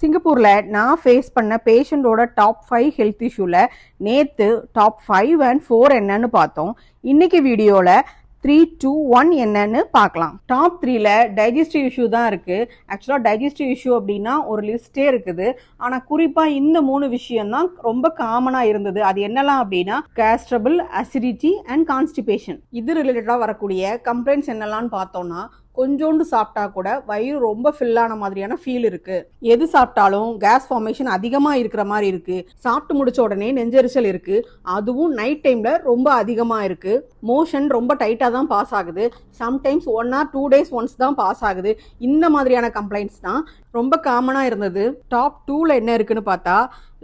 சிங்கப்பூர்ல நான் ஃபேஸ் பண்ண பேஷண்டோட டாப் 5 ஹெல்த் இஷ்யூல நேத்து டாப் 5 அண்ட் 4 என்னன்னு பார்த்தோம். இன்னைக்கு வீடியோல 3, 2, 1 என்னன்னு பார்க்கலாம். டாப் 3ல டைஜஸ்டிவ் இஷ்யூ தான் இருக்கு. ஆக்சுவலா டைஜஸ்டிவ் இஷ்யூ அப்படின்னா ஒரு லிஸ்டே இருக்குது. ஆனா குறிப்பா இந்த 3 விஷயம் தான் ரொம்ப காமனா இருந்தது. அது என்னலாம் அப்படின்னா gas trouble, acidity and constipation. இது ரிலேட்டடா வரக்கூடிய கம்ப்ளைண்ட்ஸ் என்னெல்லாம் பார்த்தோம்னா, கொஞ்சோண்டு சாப்பிட்டா கூட வயிறு ரொம்ப ஃபில்லான மாதிரியான ஃபீல் இருக்கு. எது சாப்பிட்டாலும் கேஸ் ஃபார்மேஷன் அதிகமா இருக்கிற மாதிரி இருக்கு. சாப்பிட்டு முடிச்ச உடனே நெஞ்செரிச்சல் இருக்கு. அதுவும் நைட் டைம்ல ரொம்ப அதிகமா இருக்கு. மோஷன் ரொம்ப டைட்டா தான் பாஸ் ஆகுது. சம்டைம்ஸ் 1 or 2 days ஒன்ஸ் தான் பாஸ் ஆகுது. இந்த மாதிரியான கம்ப்ளைண்ட்ஸ் தான் ரொம்ப காமனா இருந்தது. டாப் 2ல என்ன இருக்குன்னு பார்த்தா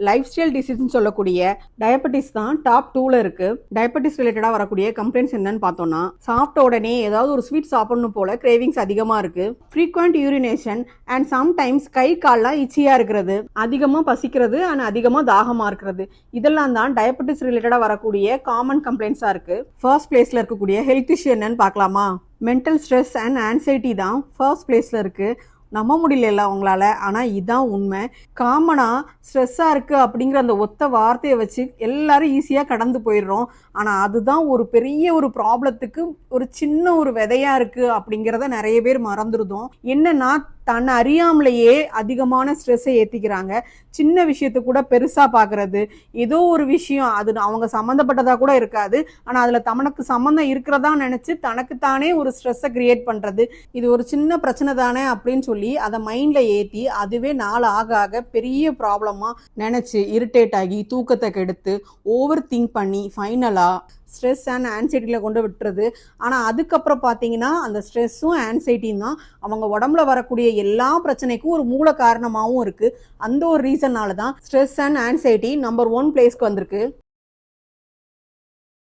லைஃப் ஸ்டைல் டிசீஸ்ன்னு சொல்லக்கூடிய டயபெட்டிஸ் தான் டாப் 2ல இருக்கு. டயபெட்டிஸ் ரிலேட்டடா வரக்கூடிய கம்ப்ளைண்ட்ஸ் என்னன்னு பார்த்தோம்னா, சாப்பிட்ட உடனே ஏதாவது ஒரு ஸ்வீட் சாப்பிடணும் போல கிரேவிங்ஸ் அதிகமா இருக்கு. ஃப்ரீக்வெண்ட் யூரினேஷன் அண்ட் சம்டைம்ஸ் கை கால்லாம் இச்சியா இருக்கிறது, அதிகமா பசிக்கிறது அண்ட் அதிகமா தாகமா இருக்கிறது. இதெல்லாம் தான் டயபெட்டிஸ் ரிலேட்டடா வரக்கூடிய காமன் கம்ப்ளைண்ட்ஸா இருக்கு. ஃபர்ஸ்ட் பிளேஸ்ல இருக்கக்கூடிய ஹெல்த் இஷ்யூ என்னன்னு பார்க்கலாமா? மென்டல் ஸ்ட்ரெஸ் அண்ட் ஆன்சைட்டி தான் ஃபர்ஸ்ட் பிளேஸ்ல இருக்கு. நம்ப முடியல உங்களால, ஆனா இதான் உண்மை. காமனா ஸ்ட்ரெஸ்ஸா இருக்கு அப்படிங்கிற அந்த ஒத்த வார்த்தையை வச்சு எல்லாரும் ஈஸியா கடந்து போயிடுறோம். ஆனா அதுதான் ஒரு பெரிய ஒரு ப்ராப்ளத்துக்கு ஒரு சின்ன ஒரு விதையா இருக்கு அப்படிங்கிறத நிறைய பேர் மறந்துருதோம். என்னன்னா தன்னை அறியாமலேயே அதிகமான ஸ்ட்ரெஸ்ஸை ஏத்திக்கிறாங்க. சின்ன விஷயத்தை கூட பெருசா பாக்குறது. ஏதோ ஒரு விஷயம் அது அவங்க சம்மந்தப்பட்டதா கூட இருக்காது, ஆனா அதுல தனக்கு சம்மந்தம் இருக்கிறதா நினைச்சு தனக்குத்தானே ஒரு ஸ்ட்ரெஸ்ஸை கிரியேட் பண்றது. இது ஒரு சின்ன பிரச்சனை தானே அப்படின்னு சொல்லி அதை மைண்ட்ல ஏத்தி அதுவே நாள் ஆக ஆக பெரிய ப்ராப்ளமா நினைச்சு இரிட்டேட் ஆகி தூக்கத்தை கெடுத்து ஓவர் திங்க் பண்ணி ஃபைனலா ஸ்ட்ரெஸ் அண்ட் ஆன்சைட்டியில் கொண்டு விட்டுறது. ஆனால் அதுக்கப்புறம் பார்த்தீங்கன்னா அந்த ஸ்ட்ரெஸ்ஸும் ஆன்சைட்டியும் தான் அவங்க உடம்புல வரக்கூடிய எல்லா பிரச்சனைக்கும் ஒரு மூல காரணமாகவும் இருக்குது. அந்த ஒரு ரீசன்னால தான் ஸ்ட்ரெஸ் அண்ட் ஆன்சைட்டி நம்பர் 1 பிளேஸ்க்கு வந்திருக்கு.